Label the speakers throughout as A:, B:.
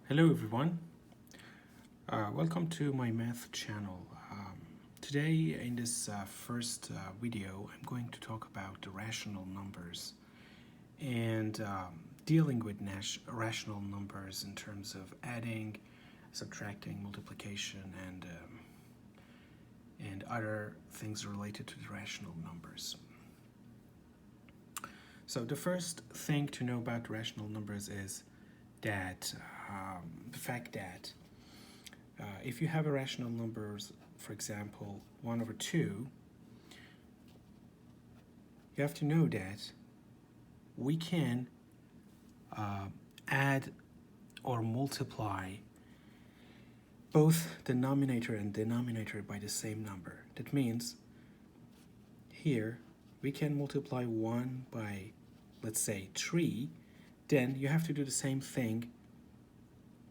A: Hello everyone, welcome to my math channel. Today in this first video I'm going to talk about rational numbers and dealing with rational numbers in terms of adding, subtracting, multiplication and other things related to the rational numbers. So the first thing to know about rational numbers is that the fact that if you have a rational numbers, for example, 1 over 2, you have to know that we can add or multiply both the numerator and denominator by the same number. That means here we can multiply 1 by, let's say, 3. Then you have to do the same thing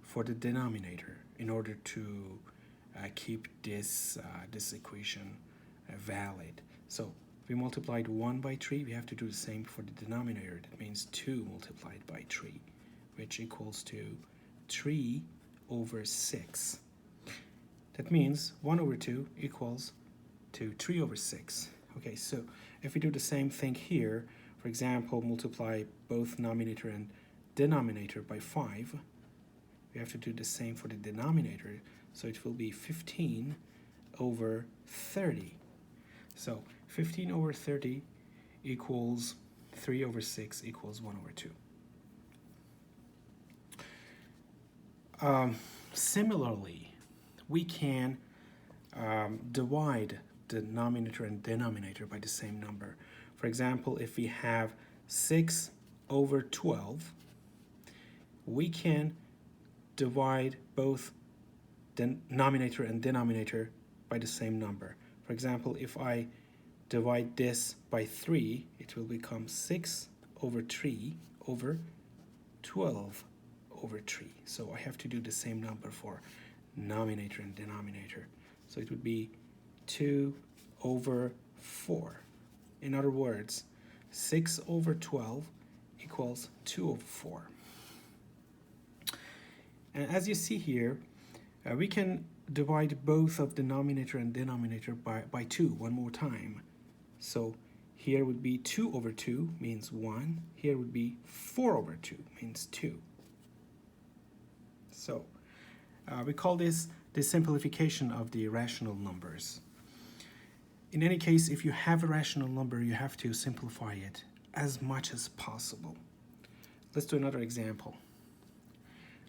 A: for the denominator in order to keep this equation valid. So if we multiplied 1 by 3, we have to do the same for the denominator. That means 2 multiplied by 3, which equals to 3 over 6. That means 1 over 2 equals to 3 over 6. Okay, so if we do the same thing here, for example, multiply both numerator and denominator by 5, we have to do the same for the denominator, so it will be 15 over 30. So 15 over 30 equals 3 over 6 equals 1 over 2. Similarly, we can divide the numerator and denominator by the same number. For example, if we have 6 over 12, we can divide both the numerator and denominator by the same number. For example, if I divide this by 3, it will become 6 over 3 over 12 over 3. So I have to do the same number for numerator and denominator. So it would be 2 over 4. In other words, 6 over 12 equals 2 over 4. And as you see here, we can divide both of the numerator and denominator by 2 one more time. So here would be 2 over 2 means 1. Here would be 4 over 2 means 2. So we call this the simplification of the rational numbers. In any case, if you have a rational number, you have to simplify it as much as possible. Let's do another example.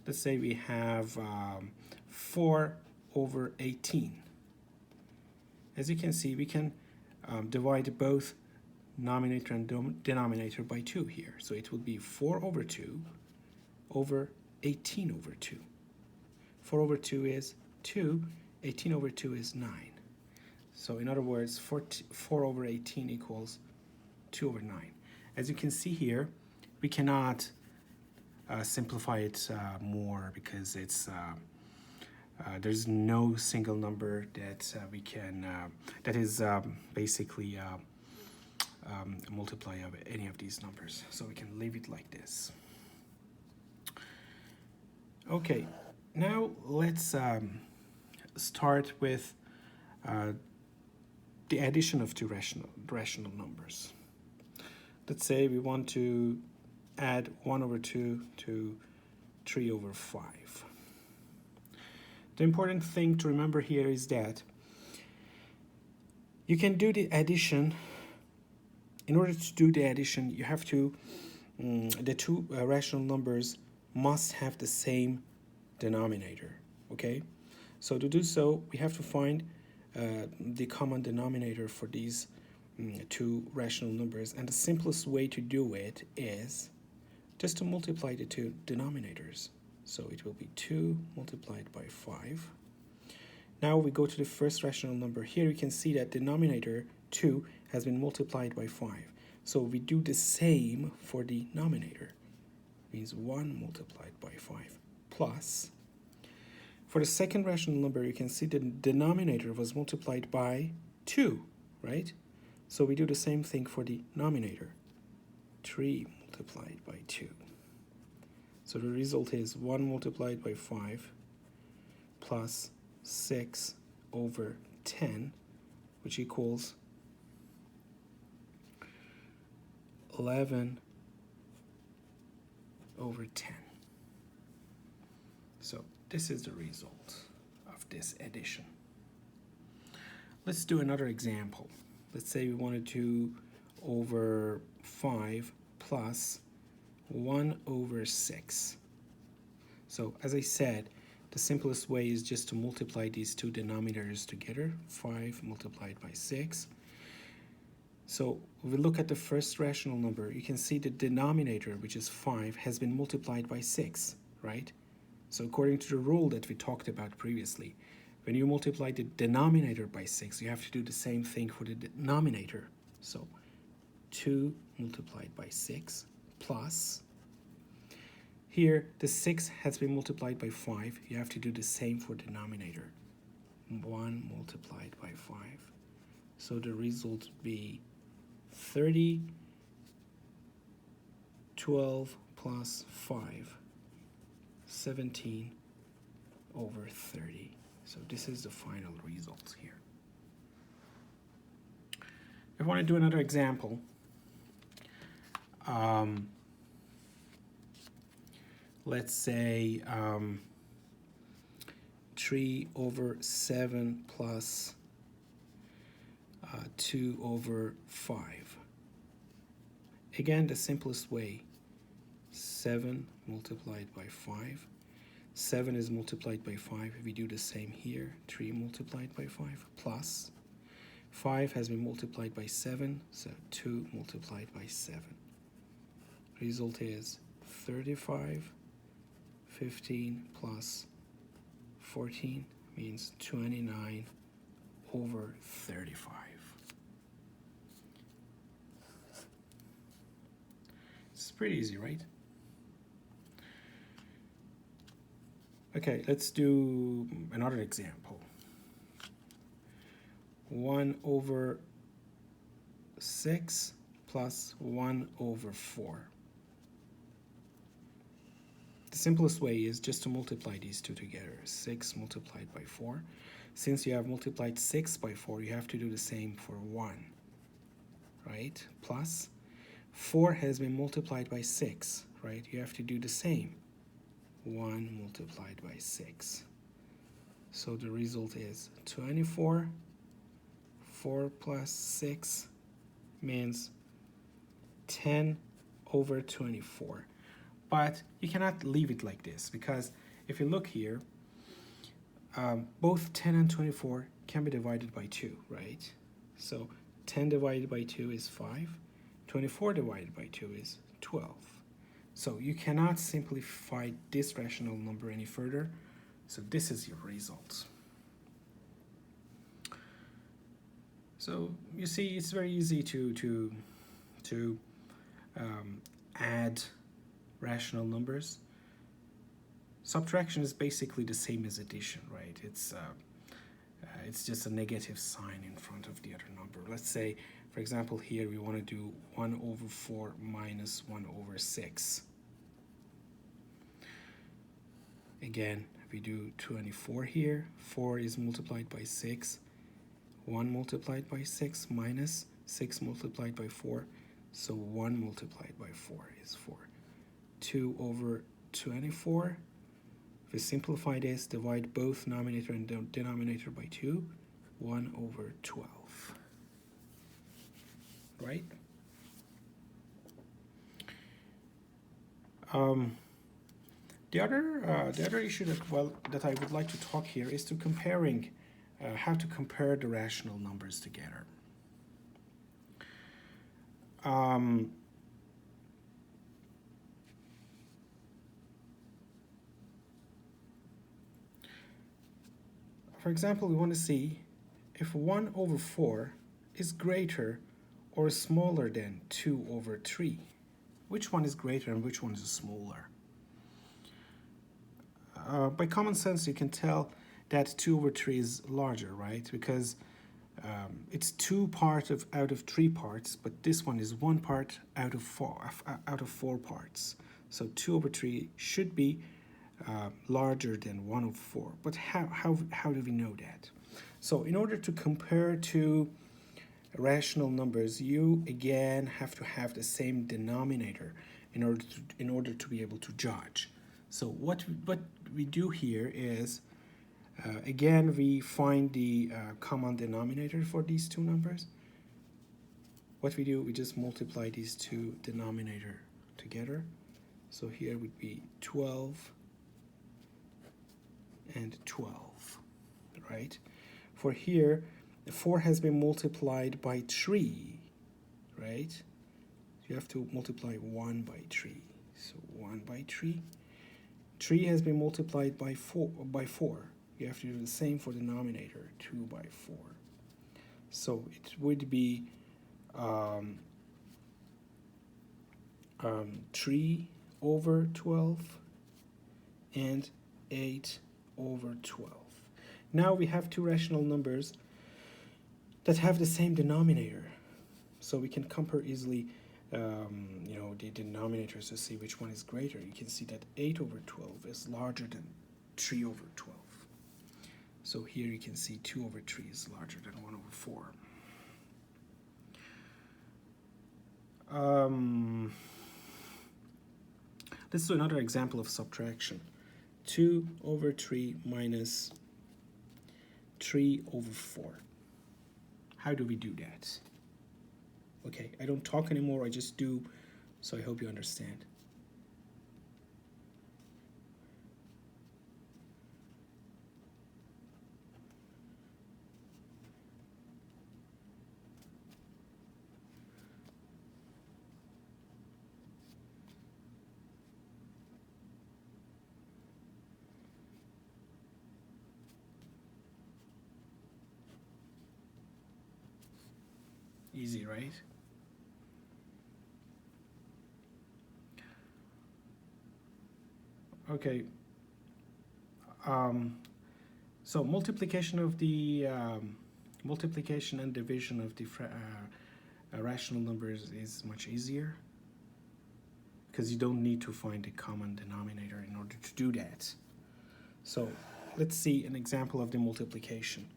A: Let's say we have 4 over 18. As you can see, we can divide both numerator and denominator by 2 here. So it will be 4 over 2 over 18 over 2. 4 over 2 is 2, 18 over 2 is 9. So in other words, 4 over 18 equals 2 over 9. As you can see here, we cannot simplify it more because it's there's no single number that we can that is basically a multiply of any of these numbers. So we can leave it like this. Okay, now let's start with the addition of two rational numbers. Let's say we want to add 1 over 2 to 3 over 5. The important thing to remember here is that you can do the addition. In order to do the addition, you have to, the two rational numbers must have the same denominator, okay? So to do so, we have to find the common denominator for these two rational numbers, and the simplest way to do it is just to multiply the two denominators. So it will be 2 multiplied by 5. Now we go to the first rational number. Here you can see that denominator 2 has been multiplied by 5. So we do the same for the numerator. It means 1 multiplied by 5 plus. For the second rational number, you can see the denominator was multiplied by 2, right? So we do the same thing for the numerator. 3 multiplied by 2. So the result is 1 multiplied by 5 plus 6 over 10, which equals 11 over 10. So this is the result of this addition. Let's do another example. Let's say we wanted 2 over 5 plus 1 over 6. So as I said, the simplest way is just to multiply these two denominators together, 5 multiplied by 6. So if we look at the first rational number, you can see the denominator, which is 5, has been multiplied by 6, right? So according to the rule that we talked about previously, when you multiply the denominator by 6, you have to do the same thing for the denominator. So 2 multiplied by 6 plus, here the 6 has been multiplied by 5, you have to do the same for denominator, 1 multiplied by 5. So the result would be 30, 12 plus 5, 17 over 30. So this is the final result here. If I want to do another example, let's say 3 over 7 plus 2 over 5. Again, the simplest way, 7 multiplied by 5. 7 is multiplied by 5. We do the same here, 3 multiplied by 5 plus 5 has been multiplied by 7, so 2 multiplied by 7. Result is 35, 15 plus 14 means 29 over 35. It's pretty easy, right? Okay, let's do another example. 1 over 6 plus 1 over 4. The simplest way is just to multiply these two together. 6 multiplied by 4. Since you have multiplied 6 by 4, you have to do the same for 1, right? Plus 4 has been multiplied by 6, right? You have to do the same. 1 multiplied by 6. So the result is 24. 4 plus 6 means 10 over 24. But you cannot leave it like this, because if you look here, both 10 and 24 can be divided by 2, right? So 10 divided by 2 is 5. 24 divided by 2 is 12. So you cannot simplify this rational number any further. So this is your result. So you see, it's very easy to add rational numbers. Subtraction is basically the same as addition, right? It's just a negative sign in front of the other number. Let's say, for example, here we want to do 1 over 4 minus 1 over 6. Again, we do 24 here. 4 is multiplied by 6. 1 multiplied by 6 minus 6 multiplied by 4. So 1 multiplied by 4 is 4. 2 over 24. If we simplify this, divide both numerator and denominator by 2. 1 over 12. Right? The other issue that I would like to talk here is to comparing how to compare the rational numbers together. For example, we want to see if 1 over 4 is greater or smaller than 2 over 3. Which one is greater and which one is smaller? By common sense, you can tell that 2 over 3 is larger, right? Because it's 2 parts out of 3 parts, but this one is 1 part out of 4 parts. So 2 over 3 should be larger than 1 over 4. But how do we know that? So in order to compare two rational numbers, you again have to have the same denominator in order to be able to judge. So what we do here is, again, we find the common denominator for these two numbers. What we do, we just multiply these two denominator together. So here would be 12 and 12, right? For here, 4 has been multiplied by 3, right? You have to multiply 1 by 3. So 1 by 3. 3 has been multiplied by 4. You have to do the same for the denominator, 2 by 4. So it would be 3 over 12 and 8 over 12. Now we have two rational numbers that have the same denominator. So we can compare easily the denominators to see which one is greater. You can see that 8 over 12 is larger than 3 over 12. So here you can see 2 over 3 is larger than 1 over 4. Let's do another example of subtraction. 2 over 3 minus 3 over 4. How do we do that? Okay, I don't talk anymore, I just do, so I hope you understand. Easy, right? Okay. So multiplication of the multiplication and division of the rational numbers is much easier because you don't need to find a common denominator in order to do that. So let's see an example of the multiplication.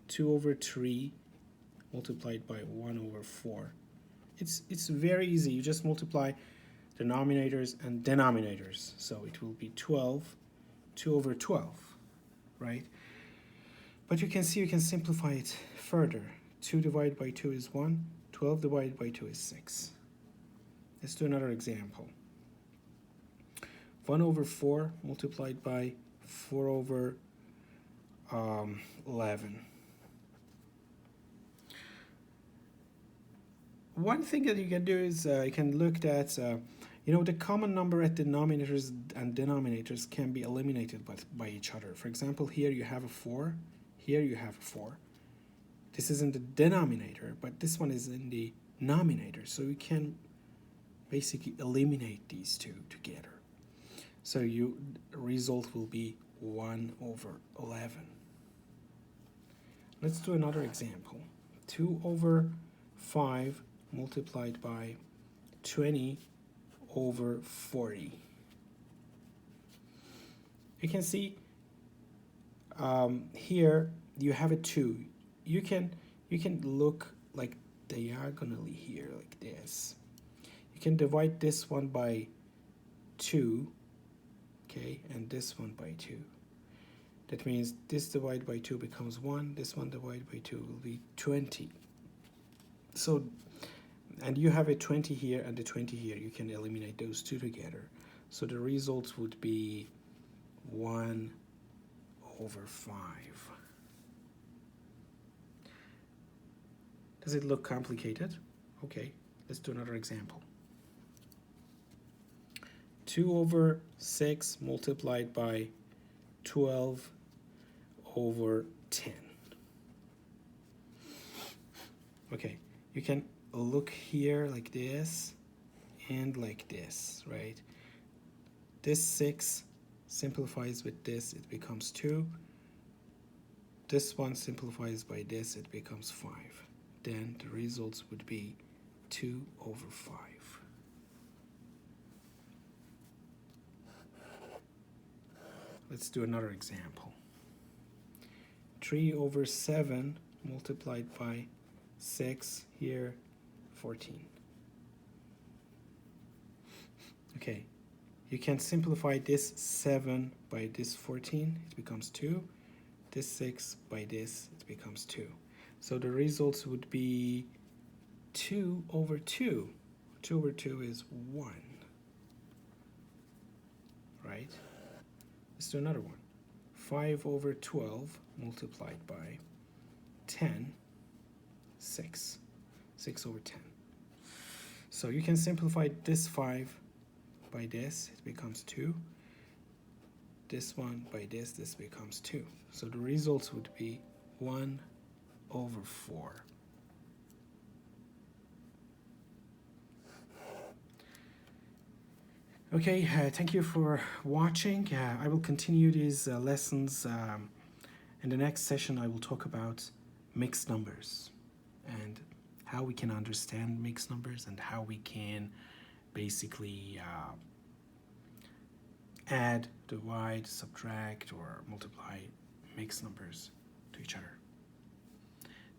A: 2 over 3 multiplied by 1 over 4. It's very easy. You just multiply denominators and denominators. So it will be 12, 2 over 12, right? But you can see you can simplify it further. 2 divided by 2 is 1. 12 divided by 2 is 6. Let's do another example. 1 over 4 multiplied by 4 over 11. One thing that you can do is you can look at, the common number at denominators and denominators can be eliminated by each other. For example, here you have a 4, here you have a 4. This is in the denominator, but this one is in the nominator. So you can basically eliminate these two together. So your result will be 1 over 11. Let's do another example. 2 over 5 multiplied by 20 over 40. You can see here you have a 2. You can look like diagonally here like this. You can divide this one by 2, okay, and this one by 2. That means this divided by 2 becomes 1, this one divided by 2 will be 20. So, and you have a 20 here and a 20 here. You can eliminate those two together. So the results would be 1 over 5. Does it look complicated? Okay, let's do another example. 2 over 6 multiplied by 12 over 10. Okay, you can look here like this and like this, right? This 6 simplifies with this, it becomes 2. This one simplifies by this, it becomes 5. Then the results would be 2 over 5. let's do another example. 3 over 7 multiplied by 6 here, 14. Okay, you can simplify this 7 by this 14, it becomes 2. This 6 by this, it becomes 2. So the results would be 2 over 2. 2 over 2 is 1. Right? Let's do another one. 5 over 12 multiplied by 10, 6. 6 over 10. So you can simplify this 5 by this, it becomes 2. This one by this becomes 2. So the results would be 1 over 4. Okay, thank you for watching. I will continue these lessons. In the next session, I will talk about mixed numbers and how we can understand mixed numbers and how we can basically add, divide, subtract, or multiply mixed numbers to each other.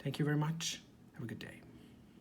A: Thank you very much. Have a good day.